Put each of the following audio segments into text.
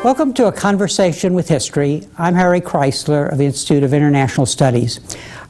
Welcome to A Conversation with History. I'm Harry Kreisler of the Institute of International Studies.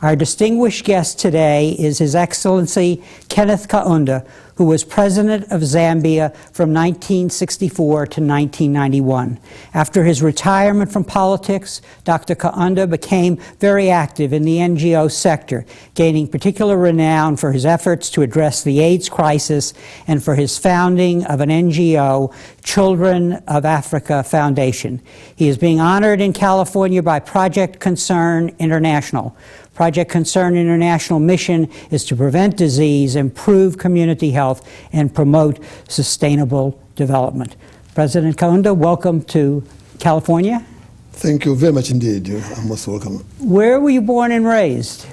Our distinguished guest today is His Excellency Kenneth Kaunda, who was President of Zambia from 1964 to 1991. After his retirement from politics, Dr. Kaunda became very active in the NGO sector, gaining particular renown for his efforts to address the AIDS crisis and for his founding of an NGO, Children of Africa Foundation. He is being honored in California by Project Concern International. Project Concern International mission is to prevent disease, improve community health, and promote sustainable development. President Kaunda, welcome to California. Thank you very much indeed. You're most welcome. Where were you born and raised?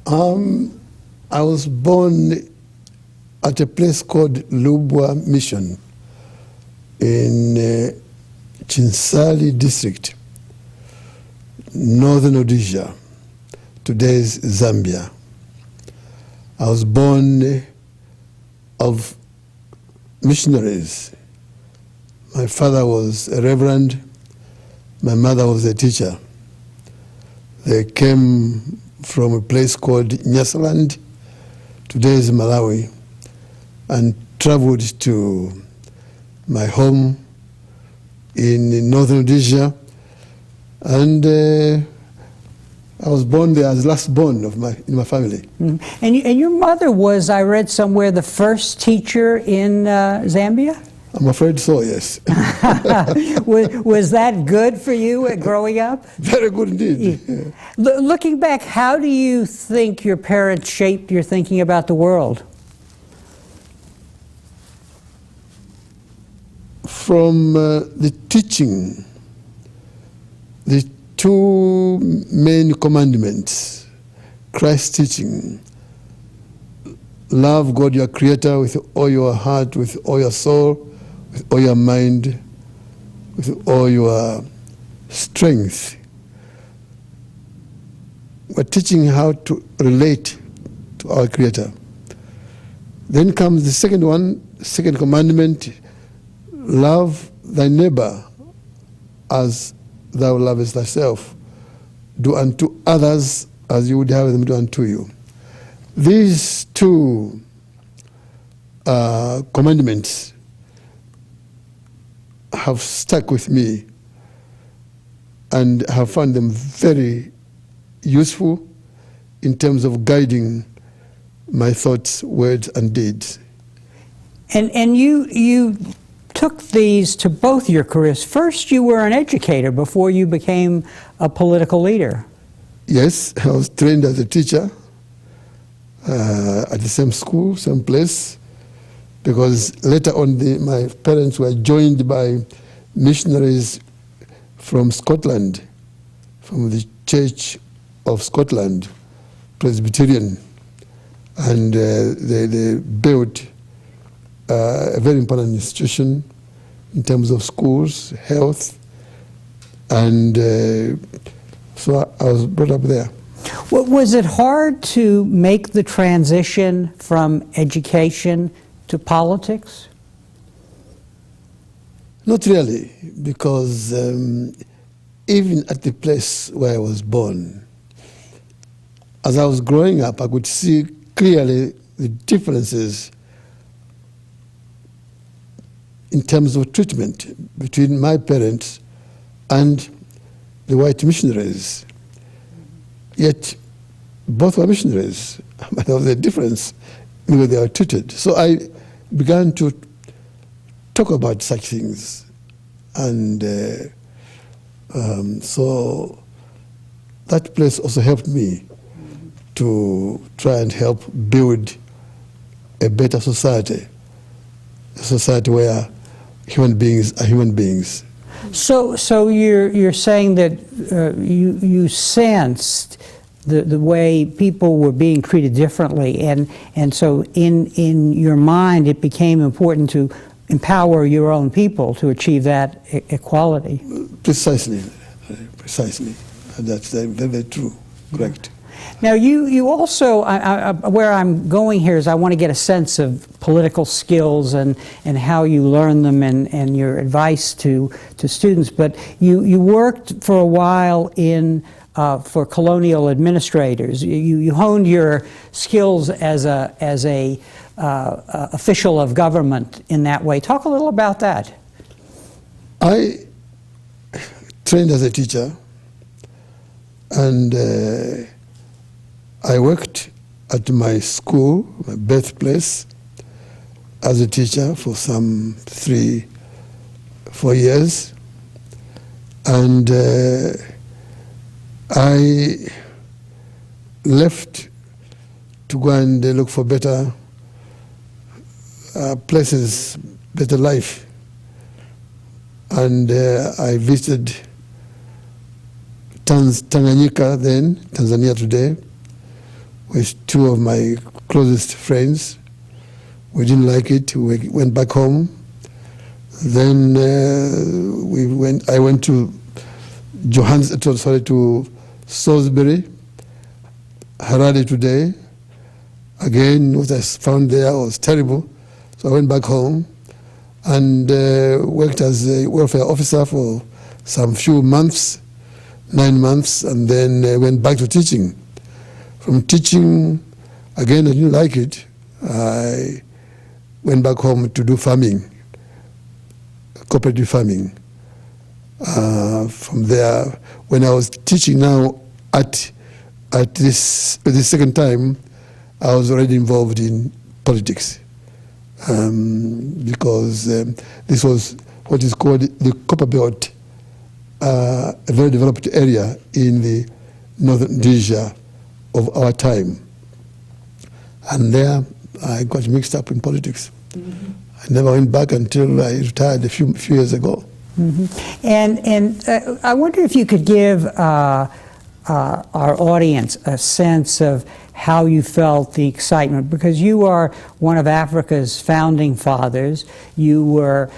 I was born at a place called Lubwa Mission in Chinsali district, northern Rhodesia. Today's Zambia. I was born of missionaries. My father was a reverend, my mother was a teacher. They came from a place called Nyasaland, today's Malawi, and traveled to my home in northern Rhodesia, and I was born there as last born in my family. Mm. And your mother was, I read somewhere, the first teacher in Zambia? I'm afraid so, yes. was that good for you growing up? Very good indeed. Yeah. Looking back, how do you think your parents shaped your thinking about the world? From the teaching, the two main commandments, Christ's teaching: love God your Creator with all your heart, with all your soul, with all your mind, with all your strength. We're teaching how to relate to our Creator. Then comes the second one, second commandment: love thy neighbor as thou lovest thyself. Do unto others as you would have them do unto you. These two commandments have stuck with me and have found them very useful in terms of guiding my thoughts, words, and deeds. And you took these to both your careers. First, you were an educator before you became a political leader. Yes, I was trained as a teacher at the same school, same place, because later on my parents were joined by missionaries from Scotland, from the Church of Scotland, Presbyterian, and they built a very important institution in terms of schools, health, and so I was brought up there. Was it hard to make the transition from education to politics? Not really, because even at the place where I was born, as I was growing up, I could see clearly the differences in terms of treatment between my parents and the white missionaries. Yet both were missionaries, but there was a difference in the way they were treated. So I began to talk about such things, and so that place also helped me to try and help build a better society, a society where human beings are human beings. So you're saying that you sensed the way people were being treated differently, and so in your mind it became important to empower your own people to achieve that equality. Precisely. That's very, very true. Correct. Now, you also, where I'm going here is I want to get a sense of political skills and how you learn them and your advice to students. But you worked for a while for colonial administrators. You honed your skills as a official of government in that way. Talk a little about that. I trained as a teacher, and I worked at my school, my birthplace, as a teacher for some 3-4 years. And I left to go and look for better places, better life. And I visited Tanganyika then, Tanzania today, with 2 of my closest friends. We didn't like it. We went back home. Then I went to to Salisbury, Harare today. Again, what I found there was terrible. So I went back home and worked as a welfare officer for some few months, 9 months, and then went back to teaching. From teaching, again, I didn't like it. I went back home to do farming, cooperative farming. From there, when I was teaching now at this second time, I was already involved in politics because this was what is called the Copper Belt, a very developed area in the northern Rhodesia of our time. And there I got mixed up in politics. Mm-hmm. I never went back until I retired a few years ago. Mm-hmm. And I wonder if you could give our audience a sense of how you felt the excitement, because you are one of Africa's founding fathers. You were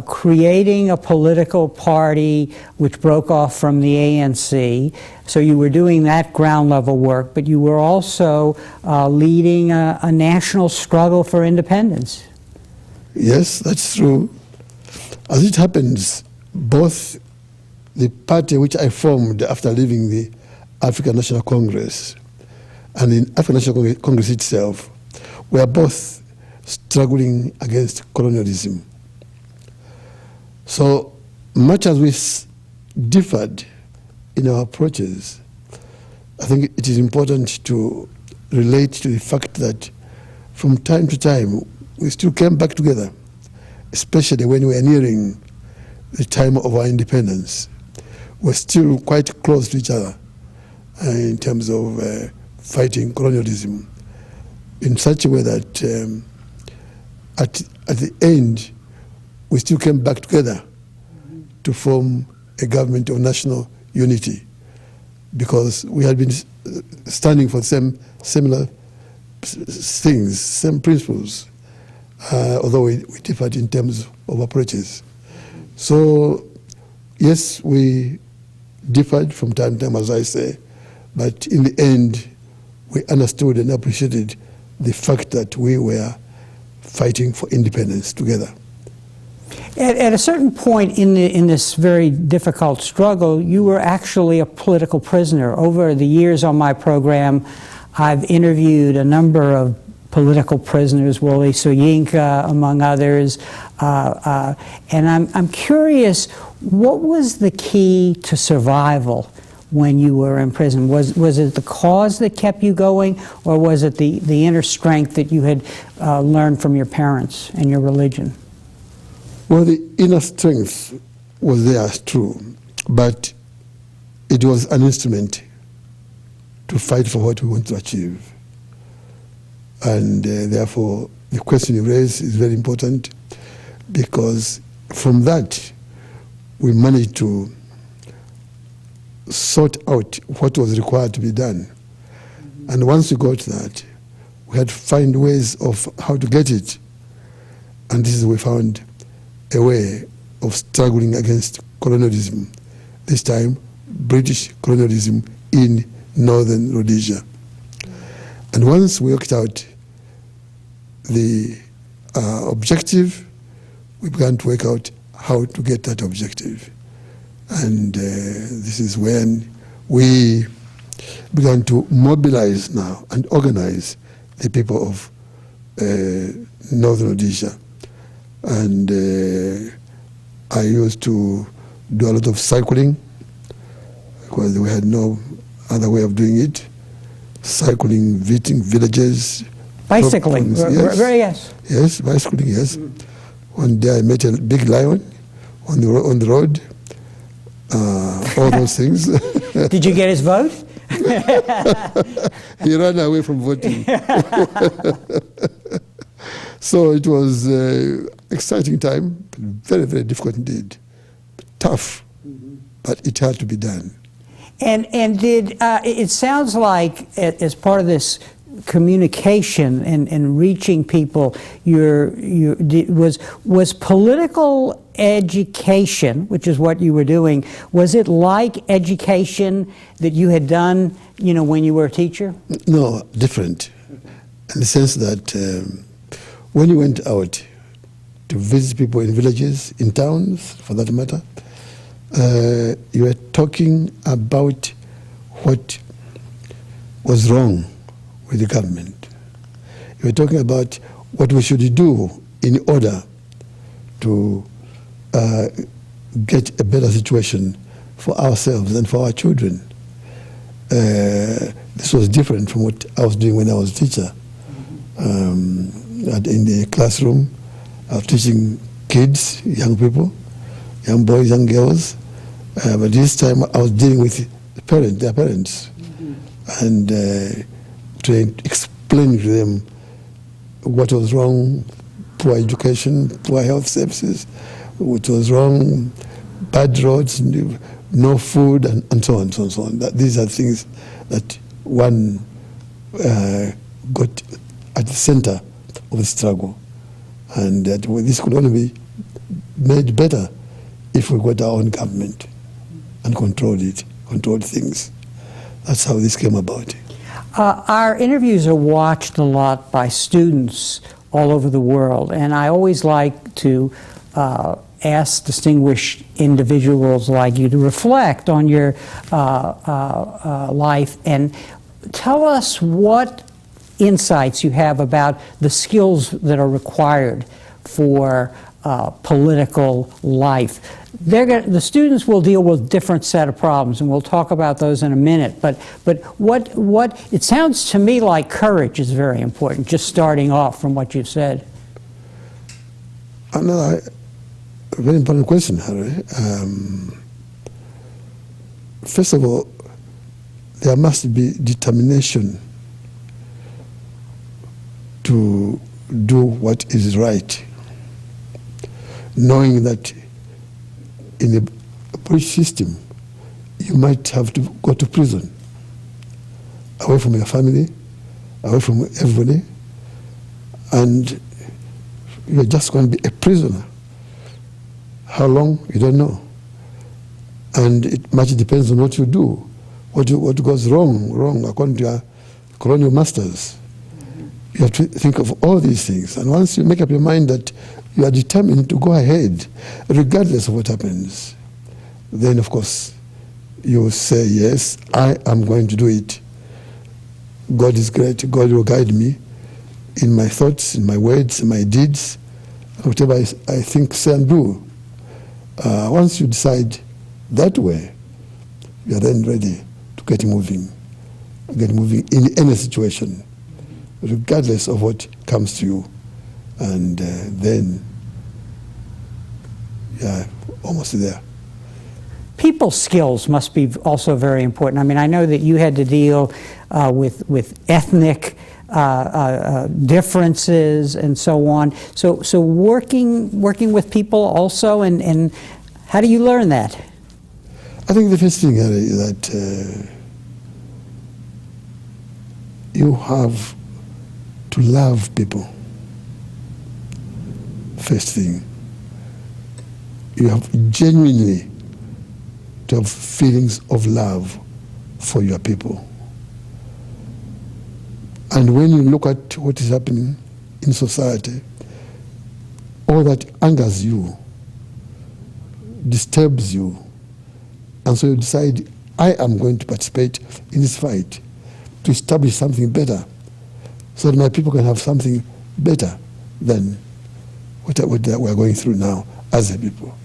creating a political party which broke off from the ANC, so you were doing that ground level work, but you were also leading a national struggle for independence. Yes, that's true. As it happens, both the party which I formed after leaving the African National Congress and the African National Congress itself were both struggling against colonialism. So much as we differed in our approaches, I think it is important to relate to the fact that from time to time we still came back together, especially when we were nearing the time of our independence. We're still quite close to each other in terms of fighting colonialism in such a way that at the end we still came back together to form a government of national unity, because we had been standing for similar things, same principles, although we differed in terms of approaches. So yes, we differed from time to time, as I say, but in the end we understood and appreciated the fact that we were fighting for independence together. At a certain point in this very difficult struggle, you were actually a political prisoner. Over the years on my program, I've interviewed a number of political prisoners, Wole Soyinka, among others, and I'm curious, what was the key to survival when you were in prison? Was it the cause that kept you going, or was it the inner strength that you had learned from your parents and your religion? Well, the inner strength was there, true, but it was an instrument to fight for what we want to achieve. And therefore, the question you raise is very important, because from that, we managed to sort out what was required to be done. Mm-hmm. And once we got that, we had to find ways of how to get it. And this is we found a way of struggling against colonialism, this time British colonialism in northern Rhodesia. And once we worked out the objective, we began to work out how to get that objective. And this is when we began to mobilize now and organize the people of Northern Rhodesia. And I used to do a lot of cycling because we had no other way of doing it. Cycling, visiting villages. Bicycling, yes. Yes, bicycling, yes. One day I met a big lion on the road. All those things. Did you get his vote? He ran away from voting. So it was an exciting time, very, very difficult indeed. Tough, but it had to be done. And did it sounds like as part of this communication and reaching people, was political education, which is what you were doing, was it like education that you had done, when you were a teacher? No, different, in the sense that when you went out to visit people in villages, in towns, for that matter, you were talking about what was wrong with the government. You were talking about what we should do in order to get a better situation for ourselves and for our children. This was different from what I was doing when I was a teacher. In the classroom, I was teaching kids, young people, young boys, young girls. But this time I was dealing with their parents, and trying to explain to them what was wrong: poor education, poor health services, what was wrong, bad roads, no food, and so on, so on, so on. These are things that one got at the center of the struggle, and that this could only be made better if we got our own government and controlled things. That's how this came about. Our interviews are watched a lot by students all over the world, and I always like to ask distinguished individuals like you to reflect on your life and tell us what insights you have about the skills that are required for political life. The students will deal with different set of problems, and we'll talk about those in a minute. But what it sounds to me like courage is very important. Just starting off from what you've said. Another very important question, Harry. First of all, there must be determination to do what is right, knowing that in a British system, you might have to go to prison, away from your family, away from everybody, and you're just going to be a prisoner. How long? You don't know. And it much depends on what you do, what goes wrong according to your colonial masters. You have to think of all these things. And once you make up your mind that you are determined to go ahead, regardless of what happens, then of course you say, yes, I am going to do it. God is great. God will guide me in my thoughts, in my words, in my deeds, whatever I think, say, and do. Once you decide that way, you are then ready to get moving in any situation, regardless of what comes to you. And then, yeah, almost there. People skills must be also very important. I mean, I know that you had to deal with ethnic differences and so on. So working with people also, and how do you learn that? I think the first thing, Harry, is that you have to love people. First thing, you have genuinely to have feelings of love for your people. And when you look at what is happening in society, all that angers you, disturbs you, and so you decide, I am going to participate in this fight to establish something better, so that my people can have something better than what we are going through now as a people.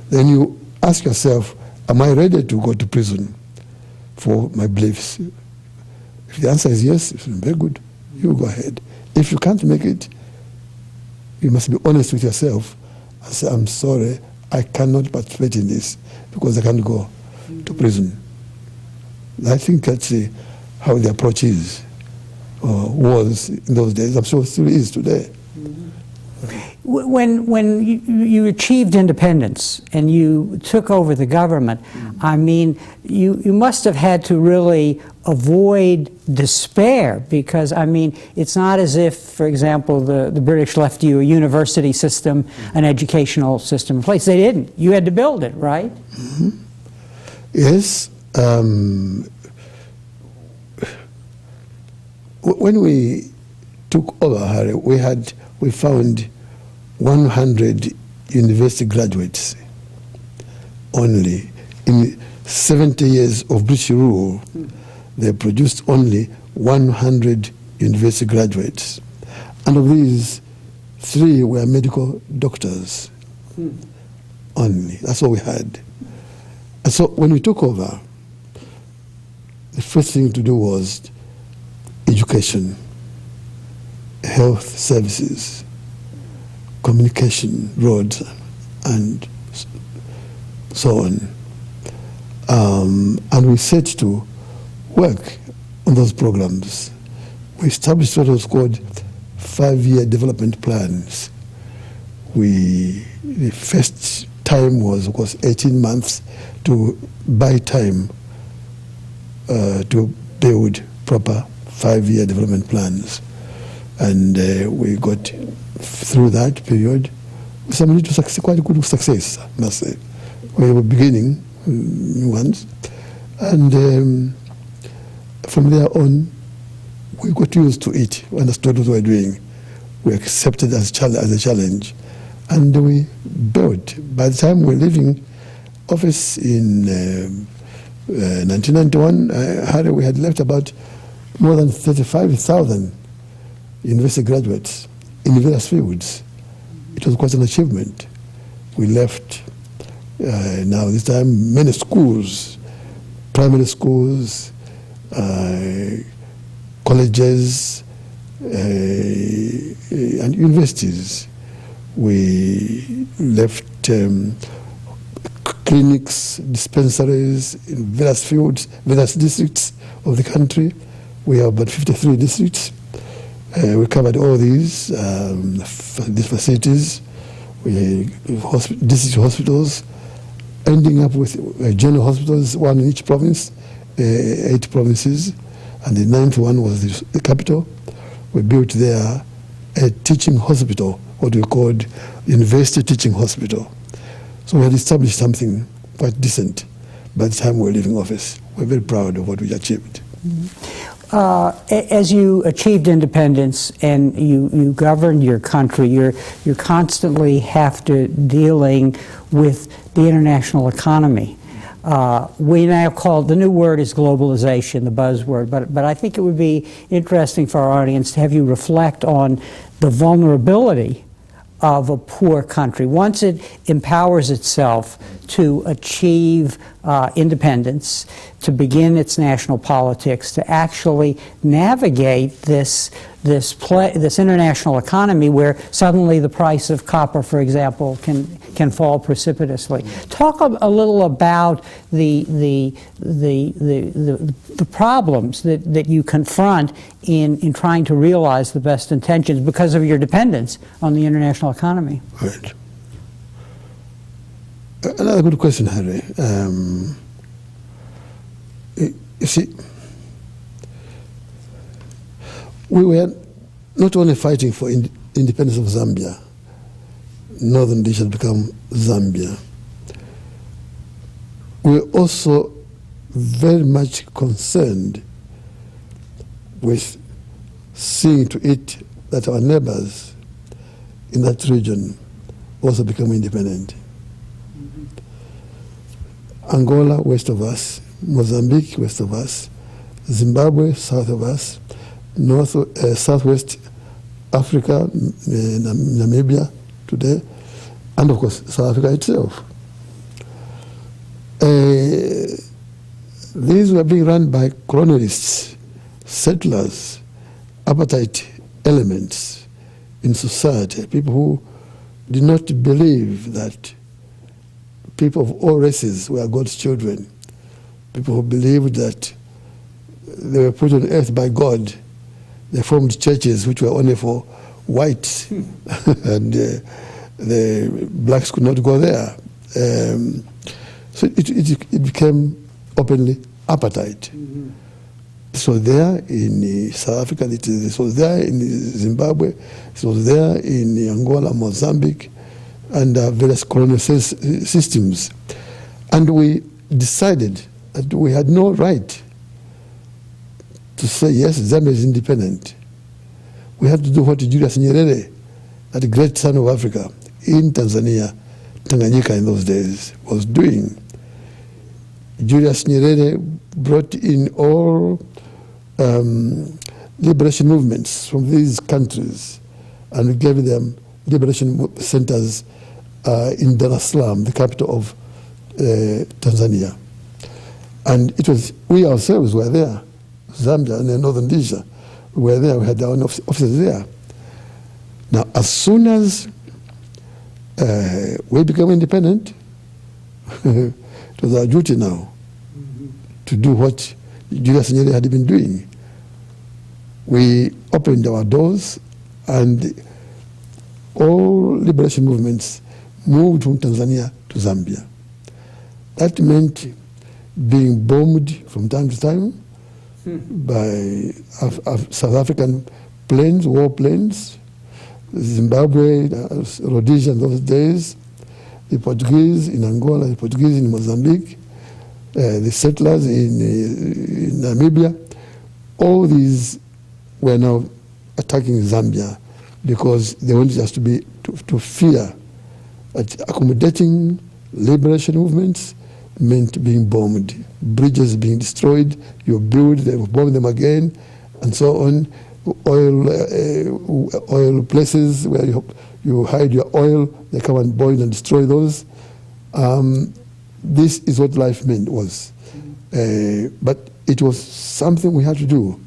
Then you ask yourself, am I ready to go to prison for my beliefs? If the answer is yes, it's very good, you go ahead. If you can't make it, you must be honest with yourself and say, I'm sorry, I cannot participate in this because I can't go to prison. I think that's how the approach is, or was in those days. I'm sure it still is today. When you achieved independence and you took over the government, I mean, you must have had to really avoid despair, because, I mean, it's not as if, for example, the British left you a university system, an educational system in place. They didn't. You had to build it, right? Mm-hmm. Yes. When we took over, Harry, we found 100 university graduates only. In 70 years of British rule, they produced only 100 university graduates. And of these, 3 were medical doctors only. That's all we had. And so when we took over, the first thing to do was education, health services, communication, roads, and so on. And we set to work on those programs. We established what was called 5-year development plans. The first time was, of course, 18 months to buy time to build proper 5-year development plans. And we got through that period with some little success, quite good success, I must say. We were beginning new ones. And from there on, we got used to it. We understood what we were doing. We accepted as a challenge. And we built. By the time we were leaving office in 1991, we had left about more than 35,000 university graduates in various fields. It was quite an achievement. We left, now this time, many schools, primary schools, colleges, and universities. We left clinics, dispensaries in various fields, various districts of the country. We have about 53 districts. We covered all these facilities, district hospitals, ending up with general hospitals, 1 in each province, 8 provinces, and the 9th one was the capital. We built there a teaching hospital, what we called University Teaching Hospital. So we had established something quite decent by the time we were leaving office. We're very proud of what we achieved. As you achieved independence and you governed your country, you're constantly dealing with the international economy. We now call the new word is globalization, the buzzword, but I think it would be interesting for our audience to have you reflect on the vulnerability of a poor country. Once it empowers itself to achieve independence, to begin its national politics, to actually navigate this international economy where suddenly the price of copper, for example, can fall precipitously. Talk a little about the problems that you confront in trying to realize the best intentions because of your dependence on the international economy. Right. Another good question, Harry. You see, we were not only fighting for independence of Zambia, Northern Rhodesia had become Zambia. We were also very much concerned with seeing to it that our neighbors in that region also become independent. Angola, west of us, Mozambique, west of us, Zimbabwe, south of us, southwest Africa, Namibia today, and of course South Africa itself. These were being run by colonialists, settlers, apartheid elements in society, people who did not believe that people of all races were God's children, people who believed that they were put on earth by God. They formed churches which were only for whites, and the blacks could not go there. So it became openly apartheid. Mm-hmm. So there in South Africa, it was there in Zimbabwe, it was there in Angola, Mozambique, and various colonial systems. And we decided that we had no right to say, yes, Zambia is independent. We had to do what Julius Nyerere, that great son of Africa, in Tanzania, Tanganyika in those days, was doing. Julius Nyerere brought in all liberation movements from these countries and gave them liberation centers in Dar es Salaam, the capital of Tanzania. And it was, we ourselves were there, Zambia and Northern Rhodesia, we were there, we had our own offices there. Now, as soon as we became independent, it was our duty now to do what Julius Nyerere had been doing. We opened our doors and all liberation movements moved from Tanzania to Zambia. That meant being bombed from time to time by South African planes, war planes, Zimbabwe, Rhodesia in those days, the Portuguese in Angola, the Portuguese in Mozambique, the settlers in Namibia. All these were now attacking Zambia because they wanted us to fear that accommodating liberation movements meant being bombed, bridges being destroyed, you build, they bomb them again, and so on. Oil places where you hide your oil, they come and boil and destroy those. This is what life was. But it was something we had to do.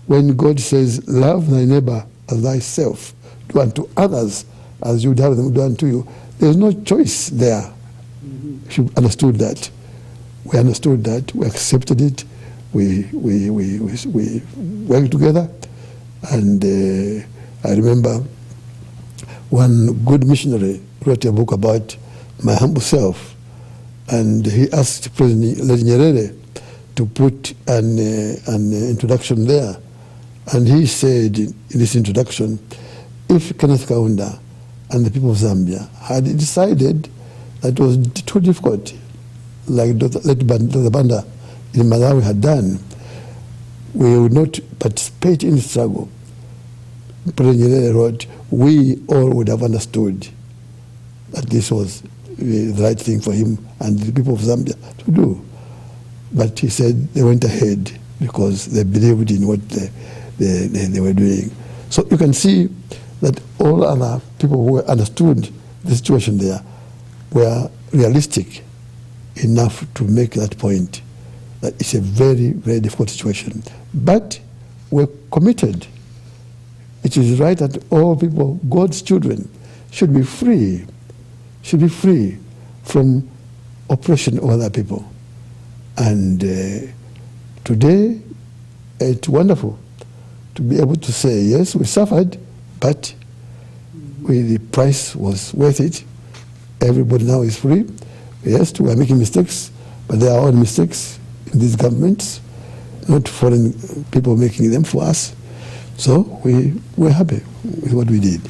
When God says, love thy neighbor as thyself, do unto others as you would have them do unto you, there's no choice there. You understood that. We understood that. We accepted it. We worked together. And I remember one good missionary wrote a book about my humble self. And he asked President Nyerere to put an introduction there. And he said in this introduction, if Kenneth Kaunda and the people of Zambia had decided that it was too difficult, like Dr. Banda in Malawi had done, we would not participate in the struggle. President Nyerere wrote, we all would have understood that this was the right thing for him and the people of Zambia to do. But he said they went ahead because they believed in what they were doing. So you can see that all other people who understood the situation there were realistic enough to make that point, that it's a very, very difficult situation. But we're committed. It is right that all people, God's children, should be free from oppression of other people. And today, it's wonderful to be able to say, yes, we suffered, but the price was worth it. Everybody now is free. Yes, we are making mistakes, but there are all mistakes in these governments, not foreign people making them for us. So we're happy with what we did.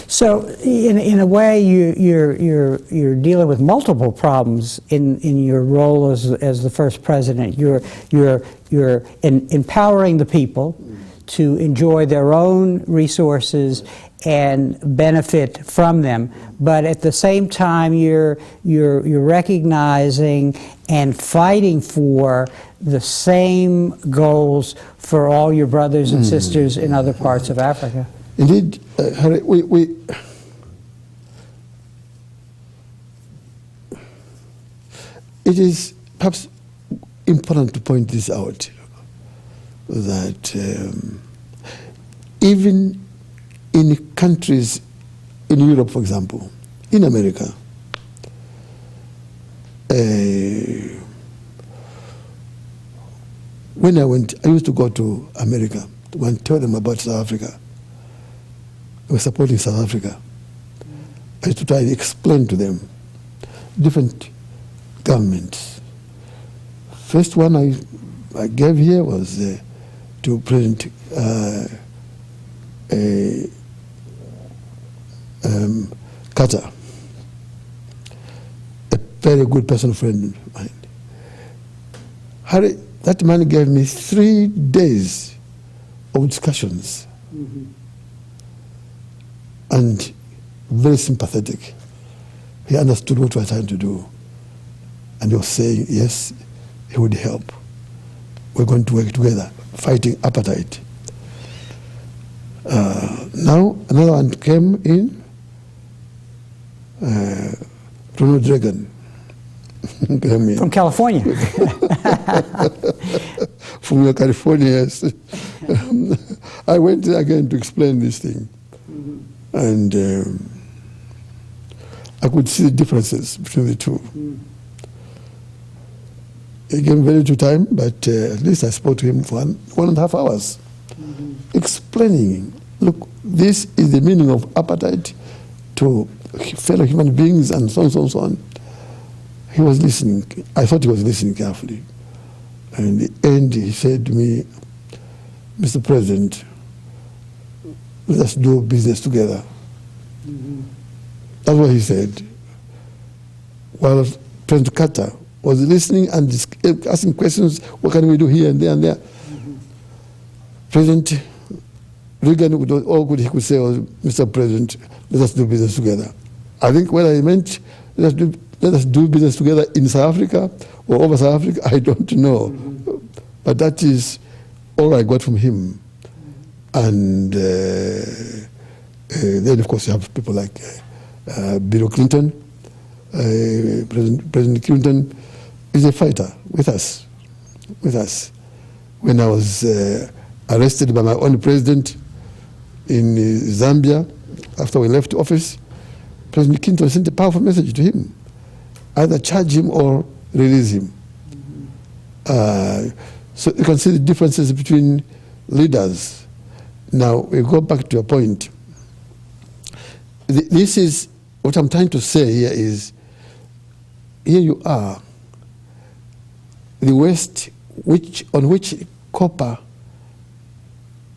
So, in a way, you're dealing with multiple problems in your role as the first president. You're empowering the people to enjoy their own resources and benefit from them. But at the same time, you're recognizing and fighting for the same goals for all your brothers and sisters in other parts of Africa. Indeed, Harry, it is perhaps important to point this out, that even in countries in Europe, for example, in America, when I used to go to America to go and tell them about South Africa. I was supporting South Africa. I used to try to explain to them different governments. First one I gave here was to President Carter, a very good personal friend of mine. Harry, that man gave me 3 days of discussions, and very sympathetic. He understood what we were trying to do, and he was saying, yes, he would help. We're going to work together, fighting apartheid. Now, another one came in, Ronald Reagan. From California. From California, yes. I went there again to explain this thing. And I could see the differences between the two. It gave me very little time, but at least I spoke to him for 1.5 hours, explaining, look, this is the meaning of apartheid to fellow human beings, and so on, so on, so on. He was listening. I thought he was listening carefully. And in the end, he said to me, Mr. President, let us do business together. That's what he said. While President Carter was listening and asking questions, what can we do here and there and there? President Reagan, all good he could say was, Mr. President, let us do business together. I think what I meant, let us do business together in South Africa or over South Africa, I don't know. But that is all I got from him. And then, of course, you have people like Bill Clinton. President Clinton is a fighter with us. When I was arrested by my own president in Zambia, after we left office, President Clinton sent a powerful message to him. Either charge him or release him. So you can see the differences between leaders. Now, we go back to your point. This is, what I'm trying to say here is, here you are, the West, on which copper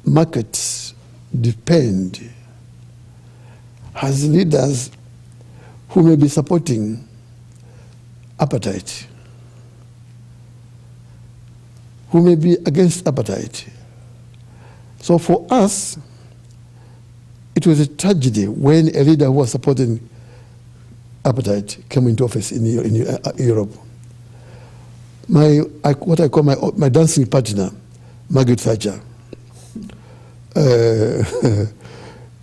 markets depend, has leaders who may be supporting apartheid, who may be against apartheid. So for us, it was a tragedy when a leader who was supporting apartheid came into office in Europe. What I call my dancing partner, Margaret Thatcher,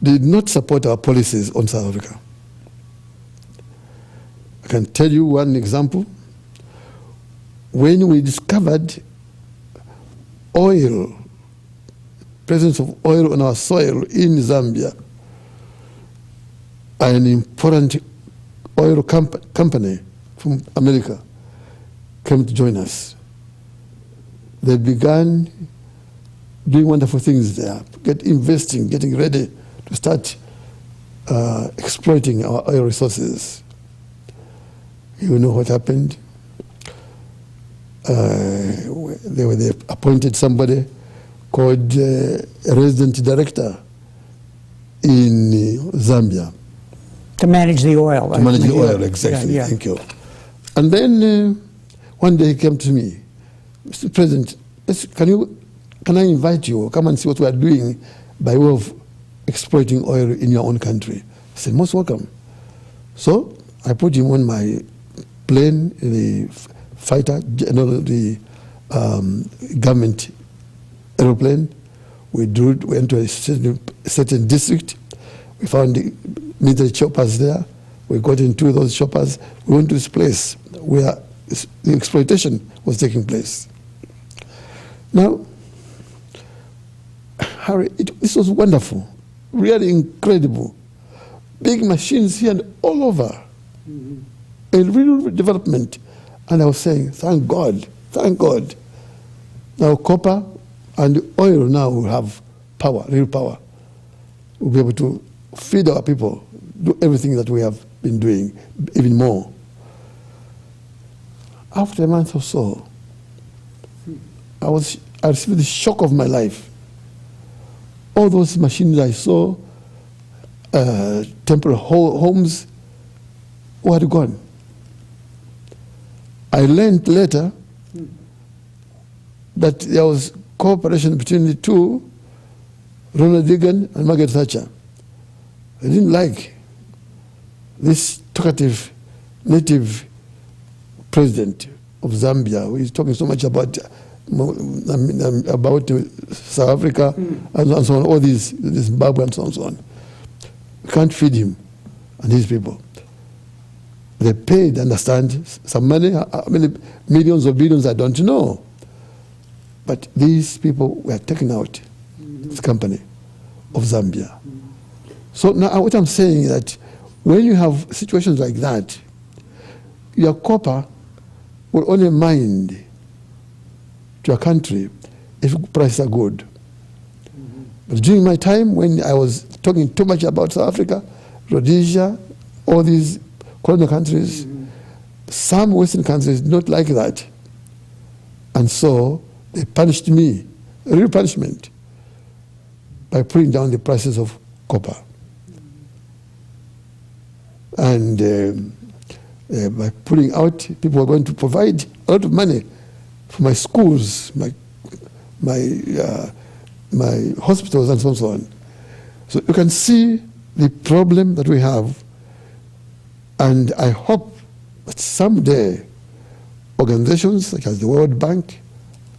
did not support our policies on South Africa. I can tell you one example. When we discovered oil, presence of oil on our soil in Zambia, an important oil company from America came to join us. They began doing wonderful things there, investing, getting ready to start exploiting our oil resources. You know what happened? They appointed somebody called a resident director in Zambia. To manage the oil. To manage the oil, exactly. Yeah. Thank you. And then one day he came to me, Mr. President, can you can I invite you, come and see what we are doing by way of exploiting oil in your own country? I said, most welcome. So I put him on my plane, the fighter, the government aeroplane. We went to a certain district. We found the military choppers there. We got into those choppers. We went to this place where the exploitation was taking place. Now, Harry, this was wonderful, really incredible. Big machines here and all over. A real development. And I was saying, thank God, thank God. Now copper and oil now will have power, real power. We'll be able to feed our people, do everything that we have been doing, even more. After a month or so, I received the shock of my life. All those machines I saw, temporary homes, were gone. I learned later that there was cooperation between the two, Ronald Reagan and Margaret Thatcher. I didn't like this talkative native president of Zambia who is talking so much about South Africa and so on, all these Zimbabwe and so on and so on. We can't feed him and his people. They paid, understand, some money, how many millions or billions, I don't know. But these people were taken out, this company of Zambia. So now what I'm saying is that when you have situations like that, your copper will only mind to a country if prices are good. But during my time, when I was talking too much about South Africa, Rhodesia, all these colonial countries, some Western countries did not like that. And so they punished me, a real punishment, by putting down the prices of copper. And by pulling out, people were going to provide a lot of money for my schools, my hospitals, and so on. So you can see the problem that we have, and I hope that someday organizations such as the World Bank,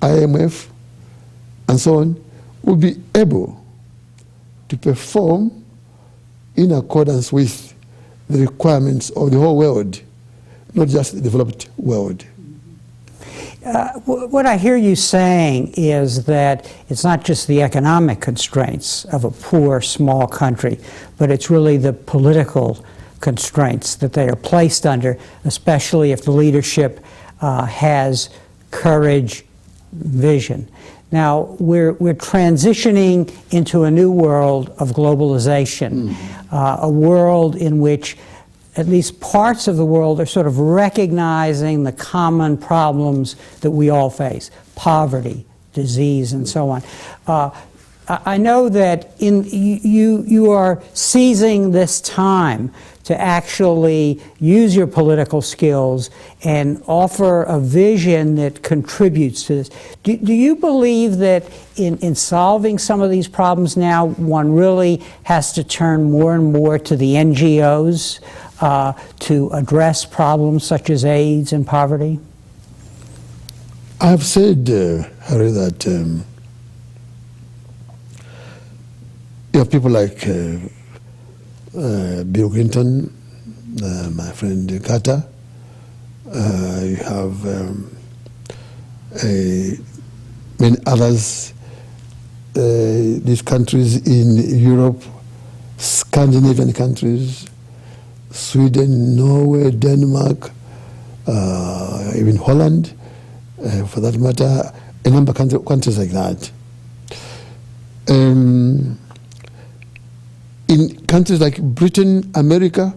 IMF, and so on will be able to perform in accordance with the requirements of the whole world, not just the developed world. What I hear you saying is that it's not just the economic constraints of a poor, small country, but it's really the political constraints that they are placed under, especially if the leadership has courage, vision. Now, we're transitioning into a new world of globalization, a world in which at least parts of the world are sort of recognizing the common problems that we all face: poverty, disease, and so on. I know that you are seizing this time to actually use your political skills and offer a vision that contributes to this. Do you believe that in solving some of these problems now, one really has to turn more and more to the NGOs to address problems such as AIDS and poverty? I have said, Harry, that you have people like Bill Clinton, my friend Carter. You have many others. These countries in Europe, Scandinavian countries, Sweden, Norway, Denmark, even Holland, for that matter, a number of countries like that. In countries like Britain, America,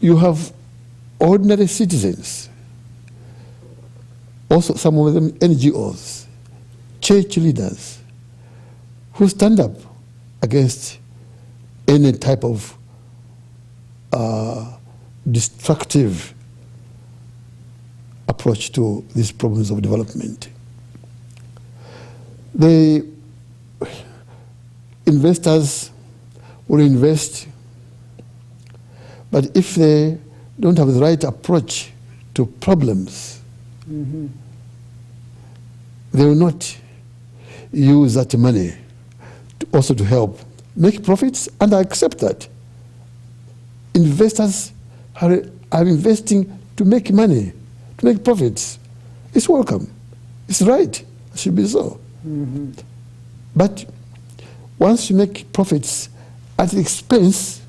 you have ordinary citizens, also some of them NGOs, church leaders, who stand up against any type of destructive approach to these problems of development. The investors will invest, but if they don't have the right approach to problems, they will not use that money also to help make profits, and I accept that. Investors are investing to make money, to make profits. It's welcome. It's right. It should be so. But once you make profits at the expense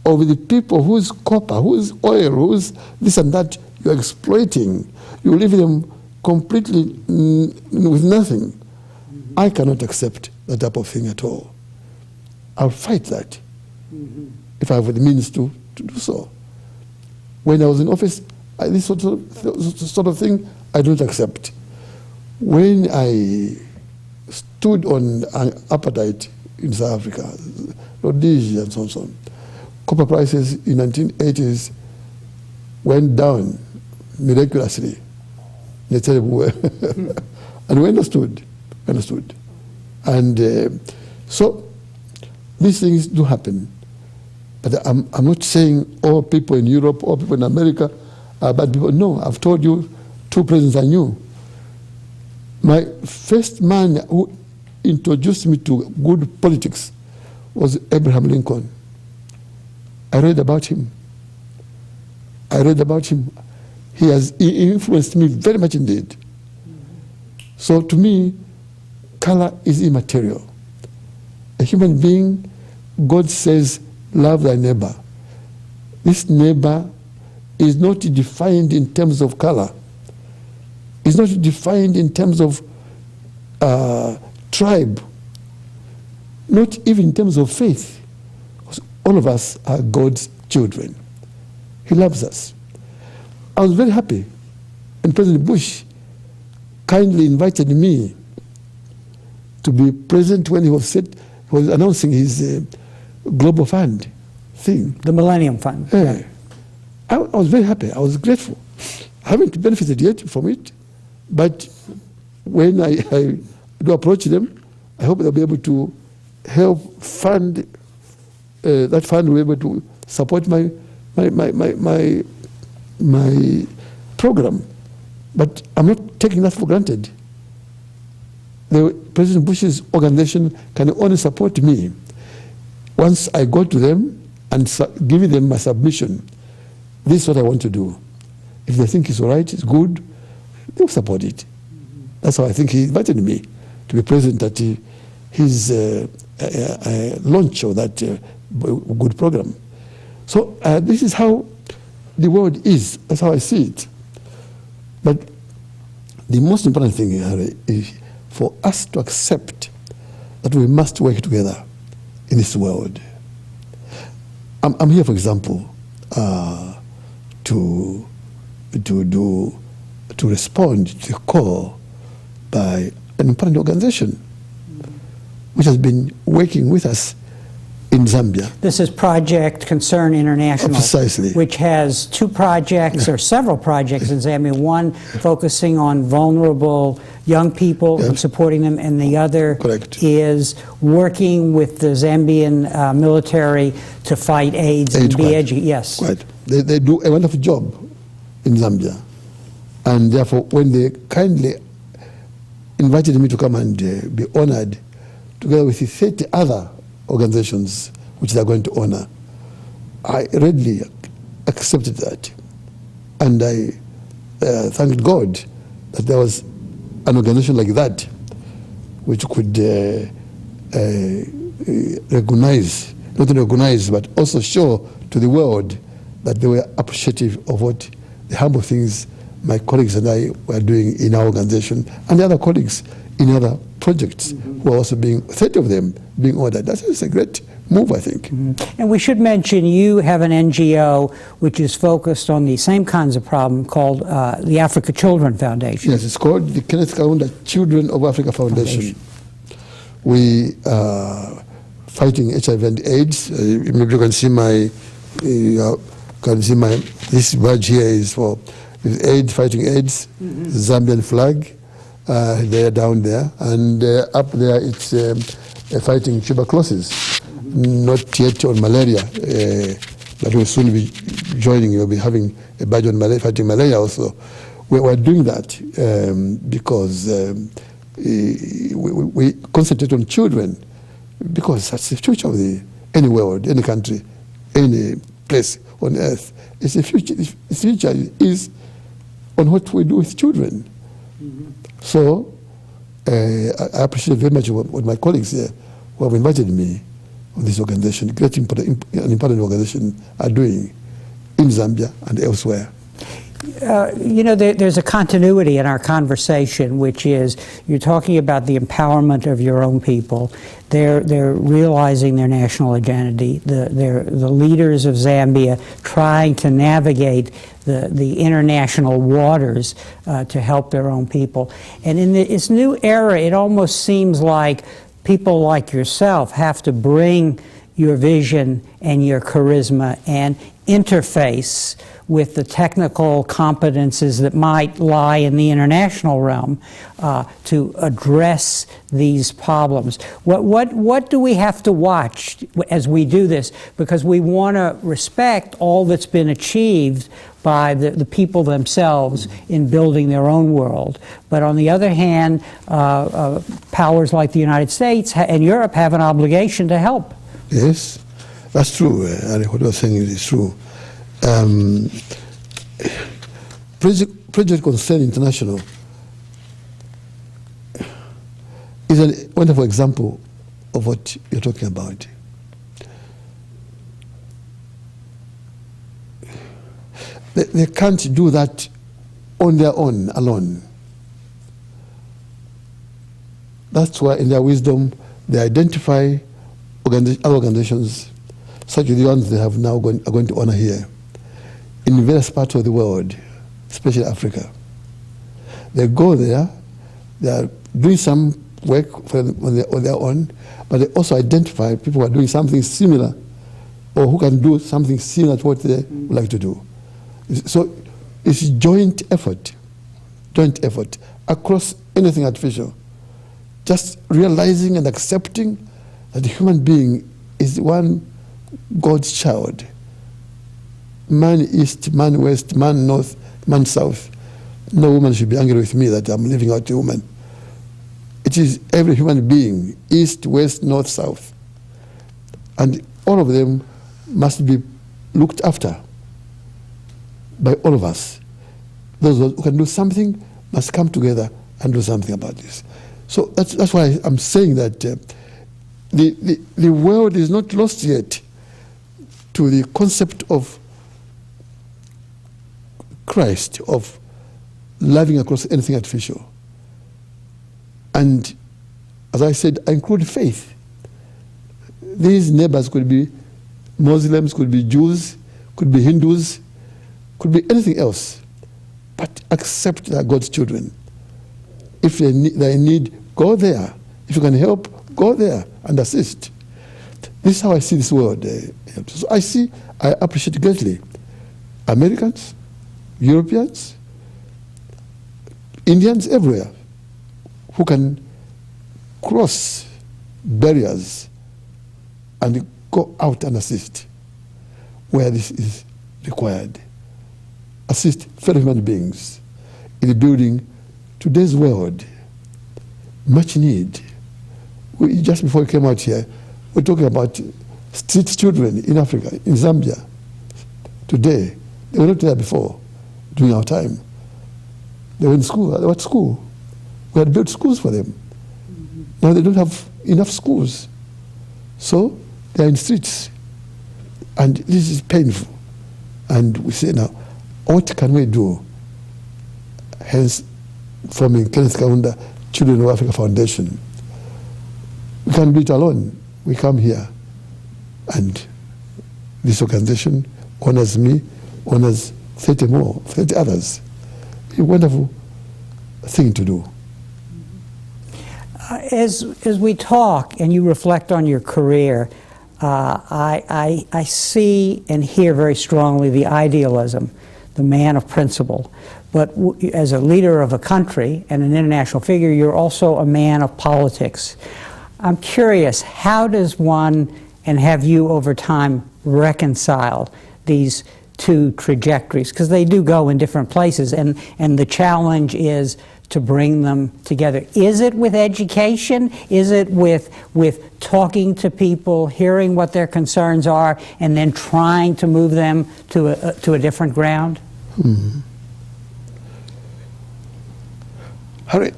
of the people whose copper, whose oil, whose this and that you're exploiting, you leave them completely with nothing. I cannot accept that type of thing at all. I'll fight that if I have the means to do so. When I was in office, this sort of thing I don't accept. When I stood on apartheid in South Africa, Rhodesia and so on, so on, copper prices in 1980s went down miraculously in a terrible way. And we understood. And so these things do happen. But I'm not saying all people in Europe, all people in America are bad people. No, I've told you 2 presidents I knew. My first man who introduced me to good politics was Abraham Lincoln. I read about him. He influenced me very much indeed. So to me, color is immaterial. A human being, God says, love thy neighbor. This neighbor is not defined in terms of color. It's not defined in terms of tribe. Not even in terms of faith. Because all of us are God's children. He loves us. I was very happy when President Bush kindly invited me to be present when he was announcing his Global Fund thing. The Millennium Fund. Yeah. I was very happy. I was grateful. I haven't benefited yet from it, but when I do approach them, I hope they'll be able to help fund that fund will be able to support my program. But I'm not taking that for granted. President Bush's organization can only support me once I go to them and give them my submission. This is what I want to do. If they think it's all right, it's good, they'll support it. That's how I think he invited me to be present at his launch of that good program. So this is how the world is. That's how I see it. But the most important thing, Harry, is for us to accept that we must work together in this world. I'm here, for example, to respond to a call by an important organization which has been working with us in Zambia. This is Project Concern International, precisely, which has 2 projects or several projects in Zambia. One focusing on vulnerable young people and supporting them, and the other is working with the Zambian military to fight AIDS and be educated. Yes, they do a wonderful job in Zambia, and therefore, when they kindly invited me to come and be honored, together with 30 other organizations which they are going to honor, I readily accepted that. And I thanked God that there was an organization like that which could recognize, not only recognize, but also show to the world that they were appreciative of what the humble things my colleagues and I were doing in our organization, and the other colleagues in other projects who are also 30 of them being ordered. That's a great move, I think. And we should mention you have an NGO which is focused on the same kinds of problem called the Africa Children Foundation. Yes, it's called the Kenneth Kaunda Children of Africa Foundation. We are fighting HIV and AIDS. Maybe you can see this badge here is for AIDS, fighting AIDS, Zambian flag, They are down there, and up there it's fighting tuberculosis, not yet on malaria, but we'll soon be joining. We'll be having a badge on malaria, fighting malaria also. We're doing that because we concentrate on children, because that's the future of any world, any country, any place on earth. It's the future. The future is on what we do with children. Mm-hmm. So I appreciate very much what my colleagues here who have invited me on this organization, great important organization, are doing in Zambia and elsewhere. You know, there's a continuity in our conversation, which is you're talking about the empowerment of your own people. They're realizing their national identity. The leaders of Zambia trying to navigate the international waters to help their own people. And in this new era, it almost seems like people like yourself have to bring your vision and your charisma and interface with the technical competences that might lie in the international realm to address these problems. What do we have to watch as we do this? Because we want to respect all that's been achieved by the people themselves in building their own world. But on the other hand, powers like the United States and Europe have an obligation to help. Yes, that's true. What you're saying is true. Project Concern International is a wonderful example of what you're talking about. They can't do that on their own, alone. That's why in their wisdom they identify other organizations such as the ones they have now are going to honor here in various parts of the world, especially Africa. They go there, they are doing some work on their own, but they also identify people who are doing something similar or who can do something similar to what they would like to do. So it's joint effort across anything artificial. Just realizing and accepting that the human being is one God's child. Man east, man west, man north, man south. No woman should be angry with me that I'm leaving out a woman. It is every human being, east, west, north, south. And all of them must be looked after by all of us. Those who can do something must come together and do something about this. So that's why I'm saying that the world is not lost yet to the concept of Christ, of loving across anything artificial. And as I said, I include faith. These neighbors could be Muslims, could be Jews, could be Hindus, could be anything else, but accept that God's children. If they need, go there. If you can help, go there and assist. This is how I see this world. So I appreciate greatly Americans, Europeans, Indians, everywhere, who can cross barriers and go out and assist where this is required. Assist fellow human beings in building today's world. Much need. Just before we came out here, we're talking about street children in Africa, in Zambia. Today, they were not there before, during our time. They were in school. They were at school. We had built schools for them. Mm-hmm. Now they don't have enough schools. So they're in streets. And this is painful. And we say now, what can we do? Hence, forming Kenneth Kaunda Children of Africa Foundation. We can't do it alone. We come here, and this organization honors me, honors 30 others. A wonderful thing to do. As we talk and you reflect on your career, I see and hear very strongly the idealism, the man of principle. but as a leader of a country and an international figure, you're also a man of politics. I'm curious, how does one, and have you over time, reconcile these two trajectories? Because they do go in different places, and the challenge is to bring them together. Is it with education? Is it with talking to people, hearing what their concerns are, and then trying to move them to a different ground? Mm-hmm. Harry,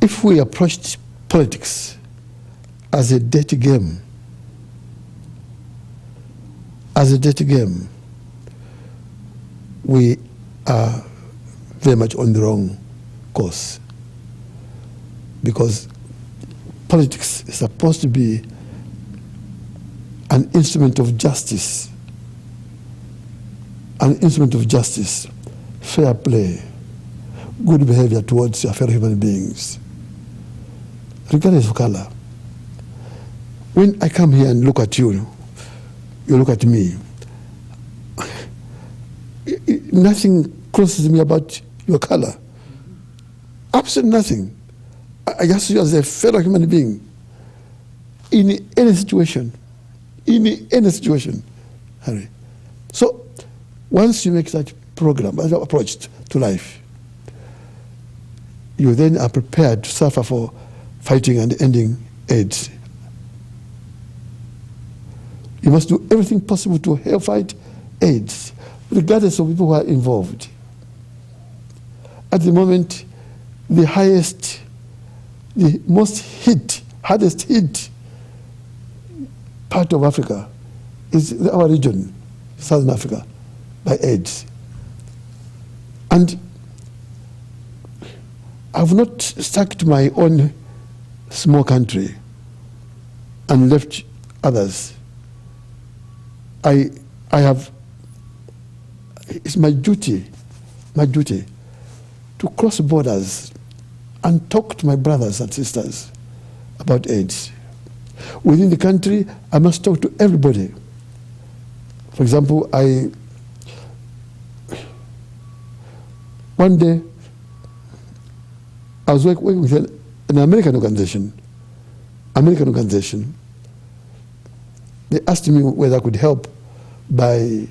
if we approached politics as a dirty game, we are very much on the wrong course, because politics is supposed to be an instrument of justice, fair play, good behavior towards your fellow human beings, regardless of color. When I come here and look at you, you look at me, nothing crosses me about your color. Absolutely nothing. I just see you as a fellow human being in any situation, Harry. So once you make that program, that approach to life, you then are prepared to suffer for fighting and ending AIDS. You must do everything possible to help fight AIDS, regardless of people who are involved. At the moment, the hardest hit part of Africa is our region, Southern Africa, by AIDS. And I've not stuck to my own small country and left others. It's my duty to cross borders and talk to my brothers and sisters about AIDS. Within the country, I must talk to everybody. For example, one day, I was working with an American organization. They asked me whether I could help by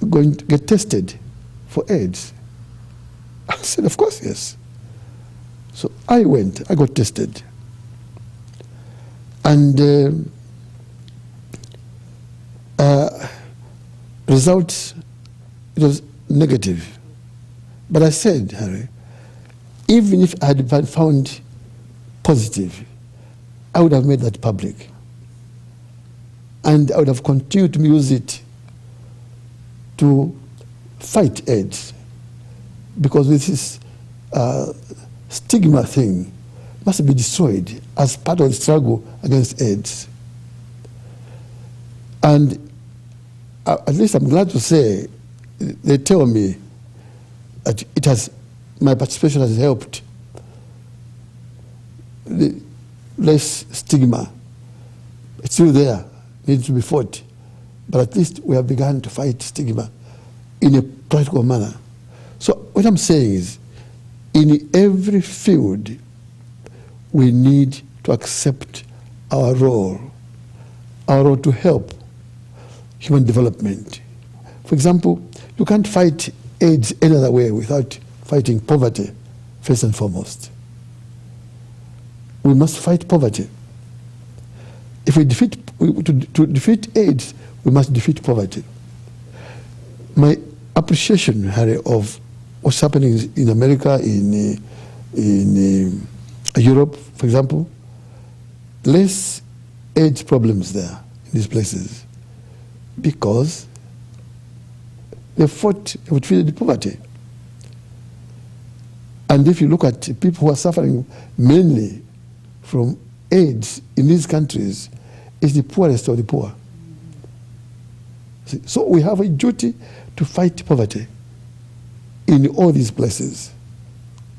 going to get tested for AIDS. I said, of course, yes. So I got tested. And results, it was negative. But I said, Harry, even if I had been found positive, I would have made that public. And I would have continued to use it to fight AIDS. Because this stigma thing must be destroyed as part of the struggle against AIDS. And at least I'm glad to say, they tell me that my participation has helped less stigma. It's still there, needs to be fought. But at least we have begun to fight stigma in a practical manner. So what I'm saying is, in every field, we need to accept our role to help human development. For example, you can't fight AIDS any other way without fighting poverty, first and foremost. We must fight poverty. If we to defeat AIDS, we must defeat poverty. My appreciation, Harry, of what's happening in America, in Europe, for example, less AIDS problems there in these places because they defeated poverty. And if you look at people who are suffering mainly from AIDS in these countries, it's the poorest of the poor. So we have a duty to fight poverty in all these places.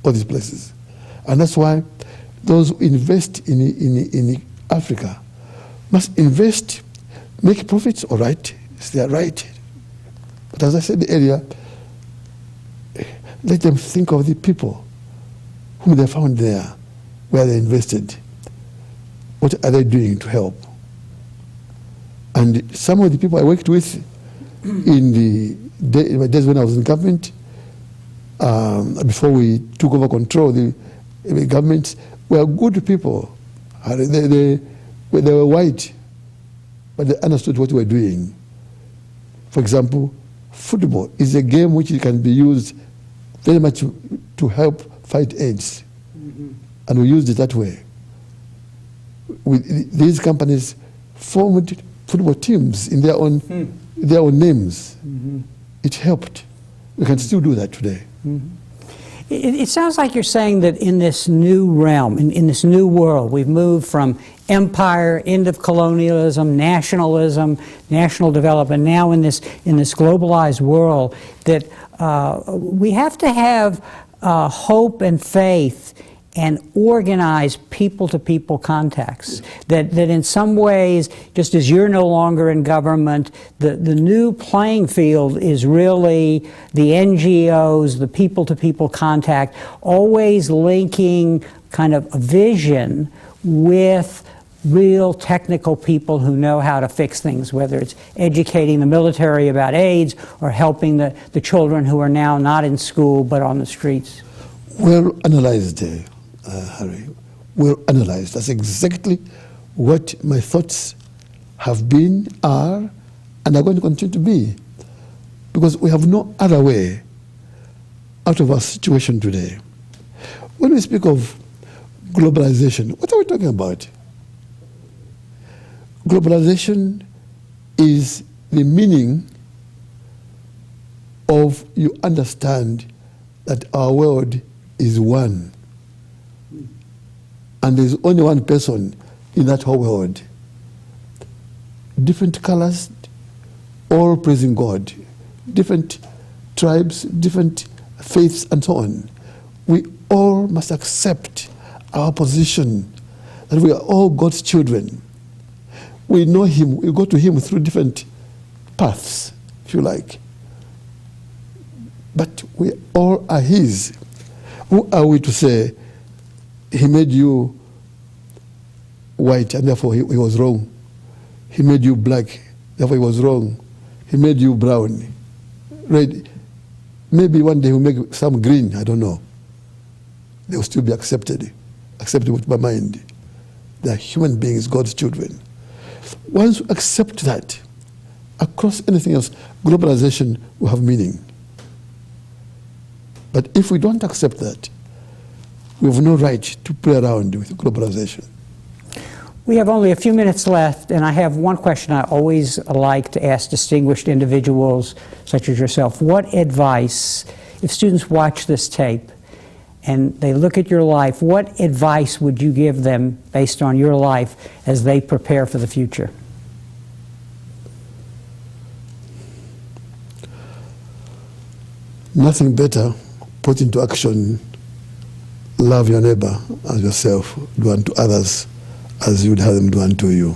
And that's why those who invest in Africa must invest, make profits, all right, it's their right. But as I said earlier, let them think of the people whom they found there, where they invested. What are they doing to help? And some of the people I worked with in my days when I was in government, before we took over control of the government, were good people. They were white, but they understood what we were doing. For example, football is a game which can be used very much to help fight AIDS. Mm-hmm. And we used it that way. These companies formed football teams in their own names. Mm-hmm. It helped. We can still do that today. Mm-hmm. It sounds like you're saying that in this new realm, in this new world, we've moved from empire, end of colonialism, nationalism, national development, now in this globalized world, that we have to have hope and faith and organize people-to-people contacts. That in some ways, just as you're no longer in government, the new playing field is really the NGOs, the people-to-people contact, always linking kind of a vision with real technical people who know how to fix things, whether it's educating the military about AIDS or helping the children who are now not in school but on the streets. Well analyzed, Harry. Well analyzed. That's exactly what my thoughts have been, are, and are going to continue to be. Because we have no other way out of our situation today. When we speak of globalization, what are we talking about? Globalization is the meaning of you understand that our world is one. And there's only one person in that whole world. Different colors, all praising God. Different tribes, different faiths, and so on. We all must accept our position, that we are all God's children. We know Him, we go to Him through different paths, if you like. But we all are His. Who are we to say, He made you white and therefore he was wrong? He made you black, therefore he was wrong. He made you brown, red. Maybe one day he'll make some green, I don't know. They will still be accepted with my mind. They are human beings, God's children. Once you accept that, across anything else, globalization will have meaning. But if we don't accept that, we have no right to play around with globalization. We have only a few minutes left, and I have one question I always like to ask distinguished individuals such as yourself. What advice, if students watch this tape and they look at your life, what advice would you give them based on your life as they prepare for the future? Nothing better. Put into action, love your neighbor as yourself, do unto others as you would have them do unto you.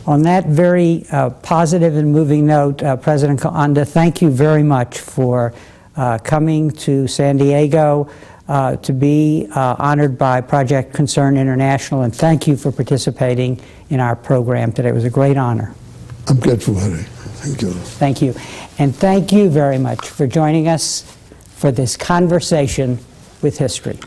On that very positive and moving note, President Kaunda, thank you very much for coming to San Diego to be honored by Project Concern International, and thank you for participating in our program today. It was a great honor. I'm grateful, Harry. Thank you. Thank you. And thank you very much for joining us for this conversation with history.